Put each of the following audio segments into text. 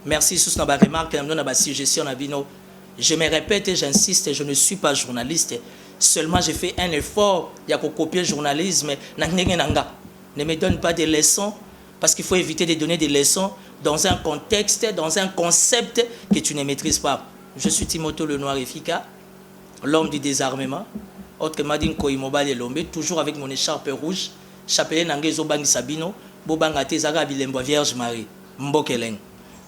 Merci sous ma remarque, ma suggestion à Bino. Je me répète et j'insiste, je ne suis pas journaliste. Seulement, j'ai fait un effort. Il y a qu'à copier le journalisme. Ne me donne pas des leçons, parce qu'il faut éviter de donner des leçons dans un contexte, dans un concept que tu ne maîtrises pas. Je suis Timothée Lenoir Efika, l'homme du désarmement. Autrement dit, Koimobal et Lombe, toujours avec mon écharpe rouge. Chapelet Nangezo Bangi Sabino, Bobangate Zara Bilembo Vierge Marie, Mbokeleng.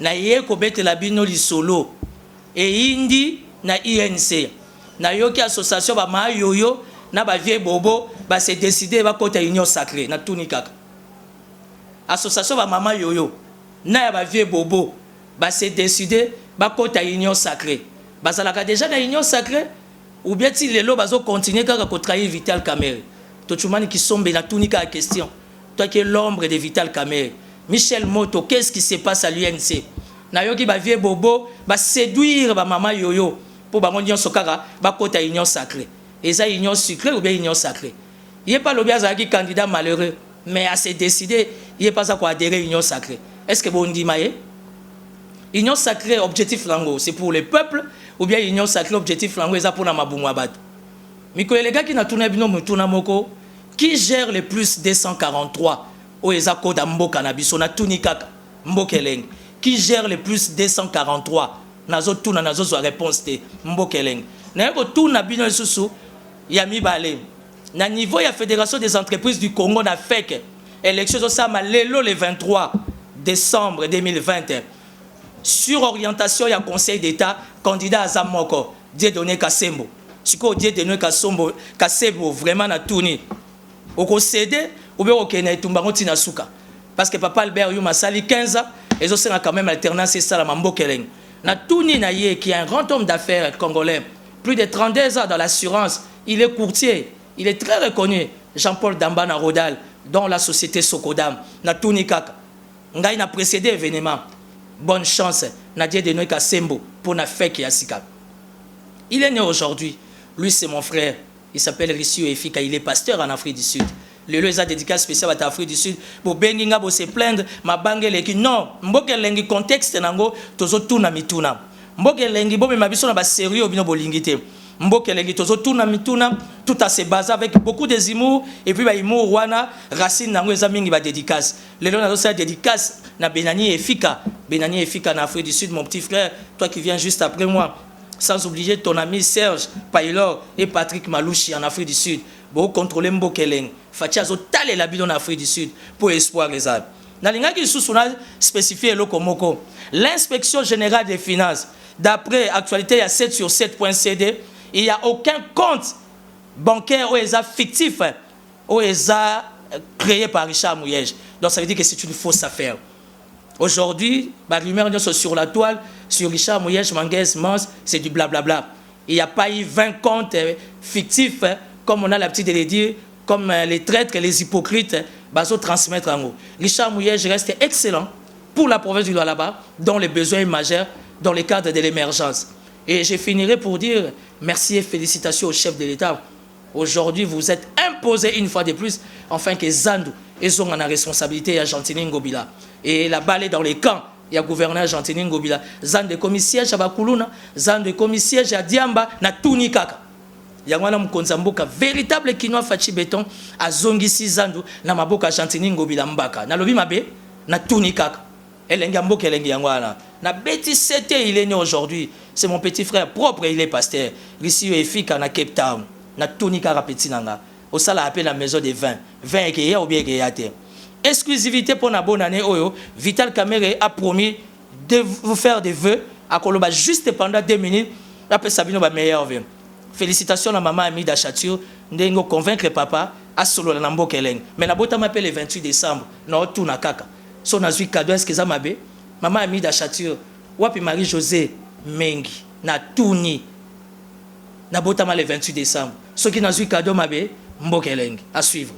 Na ye ko bete la bino li solo et indi na INC na yoki association ba ma yoyo na ba vie bobo ba se décider ba kota union sacrée na tunikaka association ba mama yoyo na ba vie bobo ba se décider ba kota union sacrée bazalaka déjà na union sacrée ou bien ti lelo bazo continuer kaka ko trahir Vital Kamerhe to chumani ki sombe na tunika question toi qui es l'ombre de Vital Kamerhe. Michel Moto, qu'est-ce qui se passe à l'UNC? Nayoki ba vie bobo ba séduire ba mama yoyo pour ba union sokara ba kota union sacrée. Et ça union sucrée ou bien union sacrée. Il est pas le bien qui candidat malheureux mais à se décider, il est pas ça quoi adhérer union sacrée. Est-ce que bon dit maé? Union sacrée objectif lango, c'est pour le peuple ou bien union sacrée objectif lango ça pour na mabumwa bat. Miko les gars qui na tourné bino mutuna moko qui gère le plus 243 Oezako d'Amboka Nabiso na tunikaka Mbokeleng qui gère le plus 243 nazo tuna nazo so réponse te Mbokeleng na yako tuna bino susu ya mibale na niveau ya Fédération des entreprises du Congo na feke élection ça lelo le 23 décembre 2020 sur orientation ya Conseil d'État candidat à Zamoko Dieudonné Kasembo siko Dieudonné Kasembo vraiment na tuni oko céder ou bien ok na tumbango tina suka parce que papa Albert Yuma sali 15 ans et aussi on a quand même alternance c'est ça la Mbokeleng na tuni na ye qui est un grand homme d'affaires congolais plus de 32 ans dans l'assurance il est courtier il est très reconnu Jean-Paul Dambana Rodal dans la société Sokodam na tuni kaka ngai na précédé événement bonne chance na Dieudonné Kasembo pour na feke ya sika il est né aujourd'hui lui c'est mon frère il s'appelle Rissio Efika il est pasteur en Afrique du Sud. Le lieu a dédicace spécial à l'Afrique du Sud. Pour benginga pour se plaindre, ma bangele qui non, mbokelengi contexte nango tozo tuna mituna. Mbokelengi bo me mabiso na ba sérieux bino bolingité. Mbokelengi tozo tuna mituna tout à se base avec beaucoup de humour et puis ba humour wana racine nango eza mingi ba dédicace. Le lieu na ça dédicace na Benani Efika en Afrique du Sud mon petit frère, toi qui viens juste après moi. Sans oublier ton ami Serge Paylor et Patrick Malouchi en Afrique du Sud. Pour contrôler Mbokeleng. Fatia zo tale la bidon en Afrique du Sud pour espoir les arbres. Nalinga qui sous-sona spécifié le komoko. L'inspection générale des finances, d'après actualité, il y a 7 sur 7.cd, il n'y a aucun compte bancaire ou ESA fictif ou ESA créé par Richard Mouyej. Donc ça veut dire que c'est une fausse affaire. Aujourd'hui, la rumeur sur la toile, sur Richard Mouyej, Manguez, Mans, c'est du blablabla. Il n'y a pas eu 20 comptes fictifs, comme on a l'habitude de le dire, comme les traîtres et les hypocrites, baso transmettre en haut. Richard Mouyej reste excellent pour la province du Lualaba, dont les besoins majeurs dans le cadre de l'émergence. Et je finirai pour dire merci et félicitations au chef de l'État. Aujourd'hui, vous êtes imposé une fois de plus, enfin que Zandu, ils ont la responsabilité à Gentini Ngobila. Et la balle est dans les camps. Il y a gouverneur Gentini Ngobila. Zan de commissaire à Bakuluna, Zan de commissaire à Diamba, na Tunikaka. Yangwana Mkonzamboka, véritable Kinoa Fachi Béton, à Zongisi Zandu, na Maboka Gentini Ngobila Mbaka. Na Lobi Mabe, na Tunikaka. Elengamboka Elengangwana. Na Betty Sete, il est né aujourd'hui. C'est mon petit frère propre, il est pasteur. Rissio Efika na Cape Town. Na Tunikaka Petinanga. Au sala appelle la maison des vins. Vin et Kéya ou bien Kéyate. Exclusivité pour la bonne année, Vital Kamerhe a promis de vous faire des vœux à Koloba juste pendant 2 minutes. Après Sabino va meilleur vœu. Félicitations à maman Amida Chature. Nous convaincre papa à solo la Nambo Keleng. Mais la bota m'appelle le 28 décembre. Non, tout na kaka. Son azui cadeau est-ce que ça m'abe? Maman Amida Chature. Wapi Marie-José Mengi. Na Touni. Na bota le 28 décembre. Ce qui n'a azui cadeau m'abe. Mbo Keleng. À suivre.